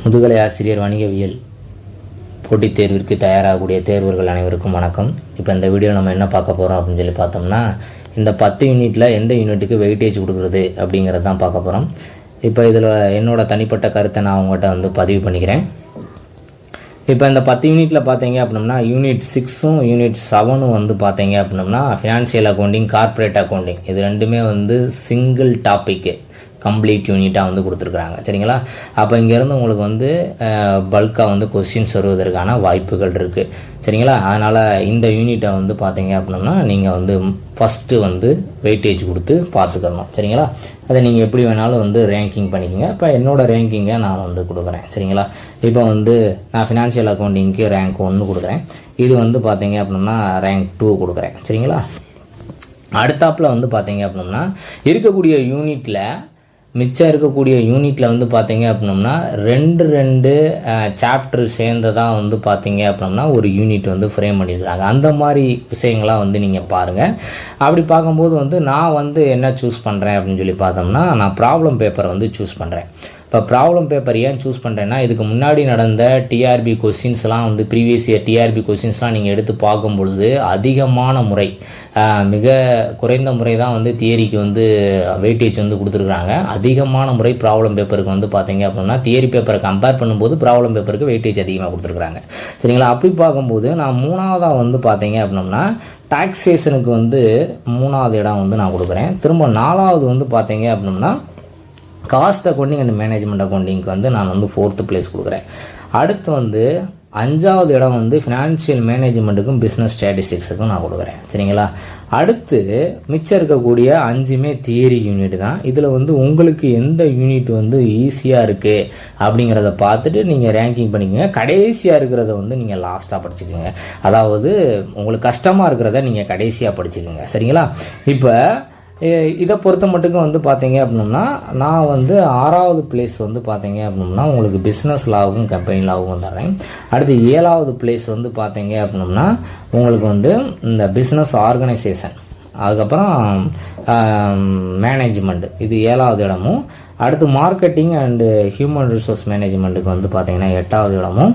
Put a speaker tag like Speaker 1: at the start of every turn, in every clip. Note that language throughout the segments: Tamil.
Speaker 1: முதுகலை ஆசிரியர் வணிகவியல் போட்டித் தேர்விற்கு தயாராகக்கூடிய தேர்வர்கள் அனைவருக்கும் வணக்கம். இப்போ இந்த வீடியோ நம்ம என்ன பார்க்க போகிறோம் அப்படின்னு சொல்லி பார்த்தோம்னா, இந்த 10 யூனிட்டில் எந்த யூனிட்டுக்கு வெயிட்டேஜ் கொடுக்குறது அப்படிங்கிறது தான் பார்க்க போகிறோம். இப்போ இதில் என்னோட தனிப்பட்ட கருத்தை நான் உங்கள்கிட்ட பதிவு பண்ணிக்கிறேன். இப்போ இந்த 10 யூனிட்டில் பார்த்தீங்க அப்படின்னா, யூனிட் 6ம் யூனிட் 7ம் பார்த்தீங்க அப்படின்னா ஃபினான்ஷியல் அக்கௌண்டிங், கார்ப்பரேட் அக்கௌண்டிங் இது ரெண்டுமே சிங்கிள் டாப்பிக்கு கம்ப்ளீட் யூனிட்டாக கொடுத்துருக்குறாங்க. சரிங்களா? அப்போ இங்கேருந்து உங்களுக்கு பல்காக கொஸ்டின்ஸ் வருவதற்கான வாய்ப்புகள் இருக்குது. சரிங்களா? அதனால் இந்த யூனிட்டை பார்த்தீங்க அப்படின்னா நீங்கள் ஃபஸ்ட்டு வெயிட்டேஜ் கொடுத்து பார்த்துக்கணும். சரிங்களா? அதை நீங்கள் எப்படி வேணாலும் ரேங்கிங் பண்ணிக்கோங்க. இப்போ என்னோடய ரேங்கிங்கை நான் கொடுக்குறேன். சரிங்களா? இப்போ நான் ஃபினான்ஷியல் அக்கௌண்டிங்க்கு ரேங்க் 1 கொடுக்குறேன். இது பார்த்தீங்க அப்படின்னா ரேங்க் 2 கொடுக்குறேன். சரிங்களா? அடுத்தாப்பில் பார்த்தீங்க அப்படின்னா இருக்கக்கூடிய யூனிட்டில் மிச்சம் இருக்கக்கூடிய யூனிட்டில் பார்த்தீங்க அப்படின்னா ரெண்டு சாப்டர் சேர்ந்ததாக பார்த்தீங்க அப்படின்னா ஒரு யூனிட் ஃப்ரேம் பண்ணியிருக்காங்க. அந்த மாதிரி விஷயங்களாக நீங்கள் பாருங்கள். அப்படி பார்க்கும்போது நான் என்ன சூஸ் பண்ணுறேன் அப்படின்னு சொல்லி பார்த்தோம்னா, நான் ப்ராப்ளம் பேப்பரை சூஸ் பண்ணுறேன். இப்போ ப்ராப்ளம் பேப்பர் ஏன் சூஸ் பண்ணுறேன்னா, இதுக்கு முன்னாடி நடந்த டிஆர்பி கொஸ்டின்ஸ்லாம் ப்ரீவியஸ் இயர் டிஆர்பி கொஸ்டின்ஸ்லாம் நீங்கள் எடுத்து பார்க்கும் பொழுது அதிகமான முறை, மிக குறைந்த முறை தான் தியரிக்கு வெயிட்டேஜ் கொடுத்துருக்குறாங்க. அதிகமான முறை ப்ராப்ளம் பேப்பருக்கு பார்த்தீங்க அப்படின்னா தியரி பேப்பரை கம்பேர் பண்ணும்போது ப்ராப்ளம் பேப்பருக்கு வெயிட்டேஜ் அதிகமாக கொடுத்துருக்குறாங்க. சரிங்களா? அப்படி பார்க்கும்போது நான் மூணாவதாக பார்த்தீங்க அப்படின்னா டாக்ஸேஷனுக்கு 3வது இடம் நான் கொடுக்குறேன். திரும்ப 4வது பார்த்தீங்க அப்படின்னா காஸ்ட் அக்கௌண்டிங் அண்ட் மேனேஜ்மெண்ட் அக்கௌண்டிங்க்கு நான் 4th பிளேஸ் கொடுக்குறேன். அடுத்து 5வது இடம் ஃபினான்ஷியல் மேனேஜ்மெண்ட்டுக்கும் பிஸ்னஸ் ஸ்டாட்டிஸ்டிக்ஸுக்கும் நான் கொடுக்குறேன். சரிங்களா? அடுத்து மிச்சம் இருக்கக்கூடிய 5மே தியரி யூனிட் தான். இதில் உங்களுக்கு எந்த யூனிட் ஈஸியாக இருக்குது அப்படிங்கிறத பார்த்துட்டு நீங்கள் ரேங்கிங் பண்ணிக்கோங்க. கடைசியாக இருக்கிறத நீங்கள் லாஸ்ட்டாக படிச்சுக்கோங்க. அதாவது உங்களுக்கு கஷ்டமாக இருக்கிறத நீங்கள் கடைசியாக படிச்சுக்கோங்க. சரிங்களா? இப்போ இதை பொறுத்த மட்டுக்கும் பார்த்தீங்க அப்படின்னா நான் 6வது பிளேஸ் பார்த்தீங்க அப்படின்னா உங்களுக்கு பிஸ்னஸ் லாவும் கம்பெனி லாவும் தரேன். அடுத்து 7வது பிளேஸ் பார்த்தீங்க அப்படின்னா உங்களுக்கு இந்த பிஸ்னஸ் ஆர்கனைசேஷன், அதுக்கப்புறம் மேனேஜ்மெண்ட், இது 7வது இடமும். அடுத்து மார்க்கெட்டிங் அண்டு ஹியூமன் ரிசோர்ஸ் மேனேஜ்மெண்ட்டுக்கு பார்த்தீங்கன்னா 8வது இடமும்.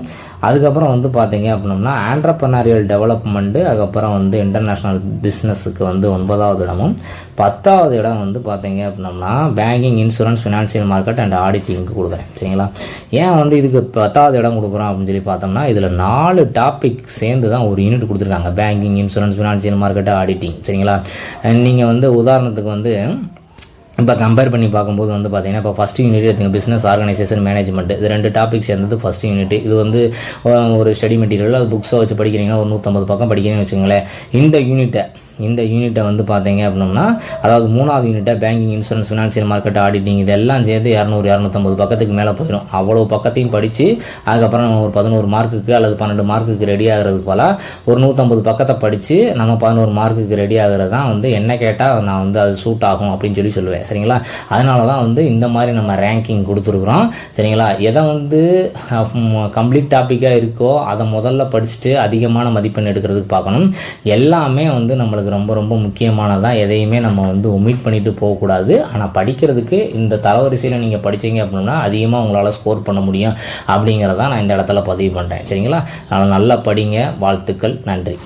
Speaker 1: அதுக்கப்புறம் பார்த்தீங்க அப்படின்னா ஆண்டர்ப்ரனரியல் டெவலப்மெண்ட்டு, அதுக்கப்புறம் இன்டர்நேஷ்னல் பிஸ்னஸுக்கு 9வது இடமும். 10வது இடம் பார்த்தீங்க அப்படின்னா banking, insurance, financial market and ஆடிட்டிங்க்கு கொடுக்குறேன். சரிங்களா? ஏன் இதுக்கு 10வது இடம் கொடுக்குறோம் அப்படின்னு சொல்லி பார்த்தோம்னா, இதில் 4 டாபிக் சேர்ந்து தான் ஒரு யூனிட் கொடுத்துருக்காங்க. Banking, insurance, financial market, auditing. சரிங்களா? நீங்கள் உதாரணத்துக்கு இப்போ கம்பேர் பண்ணி பார்க்கும்போது பார்த்தீங்கன்னா, இப்போ ஃபஸ்ட் யூனிட் எடுத்துங்க, பிஸ்னஸ் ஆர்கனைசேஷன் மேனேஜ்மெண்ட், இது 2 டாபிக் சேர்ந்தது ஃபஸ்ட் யூனிட். இது ஒரு ஸ்டடி மெட்டீரியல், அது புக்ஸை வச்சு படிக்கிறீங்கன்னா ஒரு 150 பக்கம் படிக்கிறீங்கன்னு வச்சுங்களேன். இந்த யூனிட்டை பார்த்தீங்க அப்படின்னா, அதாவது 3வது யூனிட்டை banking, insurance, financial market, auditing இதெல்லாம் சேர்ந்து 200-250 பக்கத்துக்கு மேலே போயிடும். அவ்வளோ பக்கத்தையும் படித்து அதுக்கப்புறம் ஒரு 11 மார்க்குக்கு அல்லது 12 மார்க்குக்கு ரெடி ஆகிறது போல் ஒரு 150 பக்கத்தை படித்து நம்ம 11 மார்க்குக்கு ரெடி ஆகிறது தான் என்ன கேட்டால் நான் அது சூட் ஆகும் அப்படின்னு சொல்லுவேன். சரிங்களா? அதனால தான் இந்த மாதிரி நம்ம ரேங்கிங் கொடுத்துருக்குறோம். சரிங்களா? எதை கம்ப்ளீட் டாப்பிக்காக இருக்கோ அதை முதல்ல படிச்சுட்டு அதிகமான மதிப்பெண் எடுக்கிறதுக்கு பார்க்கணும். எல்லாமே நம்மளுக்கு ரொம்ப ரொம்ப முக்கியமானதான். எதையுமே நம்ம ஒமிட் பண்ணிட்டு போகக்கூடாது. ஆனால் படிக்கிறதுக்கு இந்த தரவரிசையில் நீங்கள் படிச்சீங்க அப்படின்னா அதிகமாக உங்களால் ஸ்கோர் பண்ண முடியும் அப்படிங்கிறத நான் இந்த இடத்துல பதிவு பண்ணுறேன். சரிங்களா? அதனால் நல்லா படிங்க. வாழ்த்துக்கள். நன்றி.